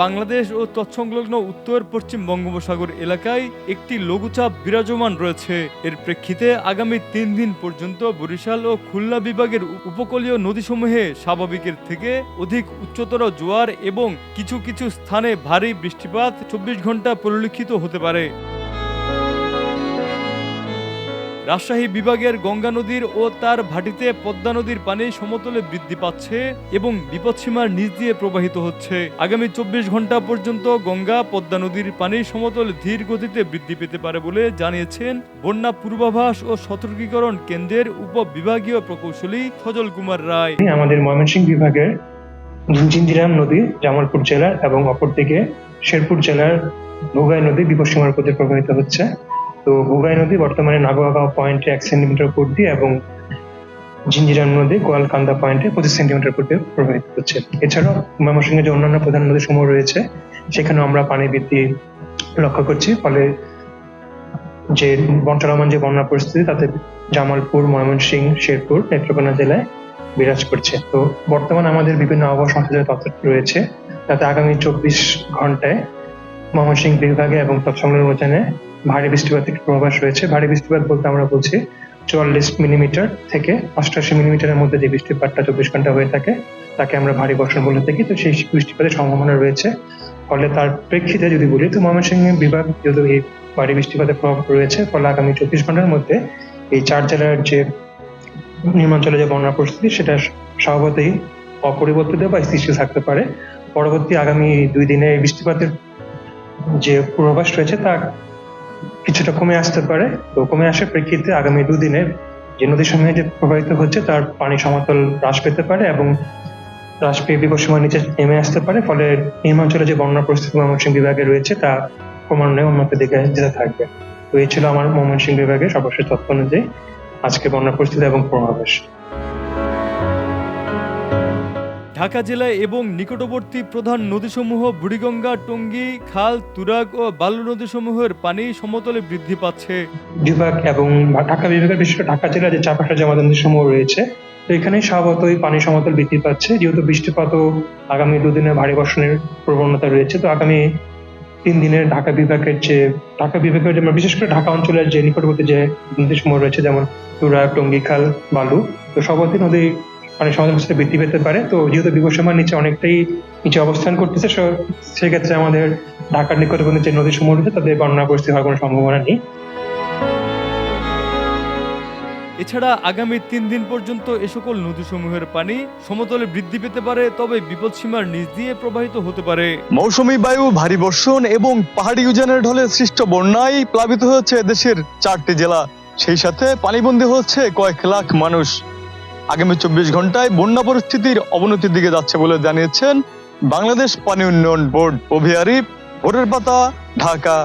বাংলাদেশ ও তৎসংলগ্ন উত্তর পশ্চিম বঙ্গোপসাগর এলাকায় একটি লঘুচাপ বিরাজমান রয়েছে। এর প্রেক্ষিতে আগামী ৩ দিন পর্যন্ত বরিশাল ও খুলনা বিভাগের উপকূলীয় নদীসমূহে স্বাভাবিকের থেকে অধিক উচ্চতর জোয়ার এবং কিছু কিছু স্থানে ভারী বৃষ্টিপাত ২৪ ঘন্টা পরিলক্ষিত হতে পারে। রাজশাহী বিভাগের গঙ্গা নদীর ও তার ভাটিতে পদ্মা নদীর পানি সমতলে বৃদ্ধি পাচ্ছে এবং বিপদসীমার নিচ দিয়ে প্রবাহিত হচ্ছে। আগামী ২৪ ঘন্টা পর্যন্ত গঙ্গা পদ্মা নদীর পানি সমতল ধীর গতিতে বৃদ্ধি পেতে পারে বলে জানিয়েছেন বন্যা পূর্বাভাস ও সতর্কীকরণ কেন্দ্রের উপবিভাগীয় প্রকৌশলী সজল কুমার রায়। আমাদের ময়মনসিংহ বিভাগের জিঞ্জিরাম নদী জামালপুর জেলার এবং অপরদিকে শেরপুর জেলার ভোগাই নদী বিপদসীমার উপর দিয়ে প্রবাহিত হচ্ছে। তো ভোগাই নদী বর্তমানে নাগোয়াগাঁও পয়েন্টে ১ সেন্টিমিটার উপর দিয়ে এবং জিঞ্জিরাম নদী গোয়ালকান্দা পয়েন্টে ২৫ সেন্টিমিটার উপর দিয়ে প্রবাহিত হচ্ছে। এছাড়াও ময়মনসিংহের যে অন্যান্য প্রধান নদী সমূহ রয়েছে সেখানেও আমরা পানি বৃদ্ধি লক্ষ্য করছি। ফলে যে চলমান যে বন্যা পরিস্থিতি তাতে জামালপুর, ময়মনসিংহ, শেরপুর, নেত্রকোনা জেলায় বিরাজ করছে। তো বর্তমানে আমাদের বিভিন্ন আবহাওয়া সংসদের তথ্য রয়েছে, যাতে আগামী ২৪ ঘন্টায় ময়মনসিংহ বিভাগে এবং তৎসংলগ্ন অঞ্চলে ভারী বৃষ্টিপাতের পূর্বাভাস রয়েছে। ভারী বৃষ্টিপাত বলতে আমরা বলছি ৪৪ মিলিমিটার থেকে ৮৮ মিলিমিটারের মধ্যে যে বৃষ্টিপাতটা ২৪ ঘন্টা হয়ে থাকে তাকে আমরা ভারী বর্ষণ বলে থাকি। তো সেই বৃষ্টিপাতের সম্ভাবনা রয়েছে। ফলে তার প্রেক্ষিতে যদি বলি, তো ময়মনসিংহ বিভাগ যেহেতু এই ভারী বৃষ্টিপাতের প্রভাব রয়েছে, ফলে আগামী ২৪ ঘন্টার মধ্যে এই ৪ জেলার যে নিম্নাঞ্চলে যে বন্যা পরিস্থিতি সেটা স্বভাবতই অপরিবর্তিত বা স্থিতিশীল থাকতে পারে। পরবর্তী আগামী ২ দিনে বৃষ্টিপাতের যে পূর্বাভাস রয়েছে তা কিছুটা কমে আসতে পারে। তো কমে আসার প্রেক্ষিতে আগামী ২ দিনে যে নদী সমূহে যে প্রবাহিত হচ্ছে তার পানি সমতল হ্রাস পেতে পারে এবং হ্রাস পেয়ে বিপদসীমার নিচে নেমে আসতে পারে। ফলে নিম্নাঞ্চলে যে বন্যা পরিস্থিতি ময়মনসিংহ বিভাগে রয়েছে তা ক্রমান্বয়ে উন্নতির দিকে যেতে থাকবে। তো এই ছিল আমার ময়মনসিংহ বিভাগের সর্বশেষ তথ্য অনুযায়ী আজকে বন্যা পরিস্থিতি এবং পূর্বাভাস। ঢাকা জেলায় এবং নিকটবর্তী প্রধান নদীসমূহ বুড়িগঙ্গা, টঙ্গী, খাল, তুরাগ ও বালু নদীসমূহের পানি সমতলে বৃদ্ধি পাচ্ছে। বিভাগ এবং ঢাকা বিভাগের বিশেষ করে ঢাকা জেলার যে চাপাসা জমা নদীসমূহ রয়েছে, তো এখানে স্বাভাবিকই পানি সমতল বৃদ্ধি পাচ্ছে। যেহেতু বৃষ্টিপাতও আগামী ২ দিনে ভারী বর্ষণের প্রবণতা রয়েছে, তো আগামী ৩ দিনের ঢাকা বিভাগের বিশেষ করে ঢাকা অঞ্চলের যে নিকটবর্তী যে নদীসমূহ রয়েছে, যেমন তুরাগ, টঙ্গী, খাল, বালু, তো সবতি নদী পানি সমতল বৃদ্ধি পেতে পারে। তো যেহেতু বিপদসীমার নিচে অনেকটাই নিচে অবস্থান করতেছে, সেক্ষেত্রে আমাদের ঢাকার নিকটবর্তী যে নদীসমূহ রয়েছে তাদের বন্যা পরিস্থিতি হওয়ার কোনো সম্ভাবনা নেই। এছাড়া আগামী ৩ দিন পর্যন্ত এ সকল নদীসমূহের পানি সমতলে বৃদ্ধি পেতে পারে, তবে বিপদসীমার নিচ দিয়ে প্রবাহিত হতে পারে। মৌসুমী বায়ু, ভারী বর্ষণ এবং পাহাড়ি উজানের ঢলে সৃষ্ট বন্যায় প্লাবিত হয়েছে দেশের ৪টি জেলা। সেই সাথে পানিবন্দী হচ্ছে কয়েক লাখ মানুষ। আগামী ২৪ ঘন্টায় বন্যা পরিস্থিতির অবনতির দিকে যাচ্ছে বলে জানিয়েছেন বাংলাদেশ পানি উন্নয়ন বোর্ড। অভি আরিফ, ভোরের পাতা, ঢাকা।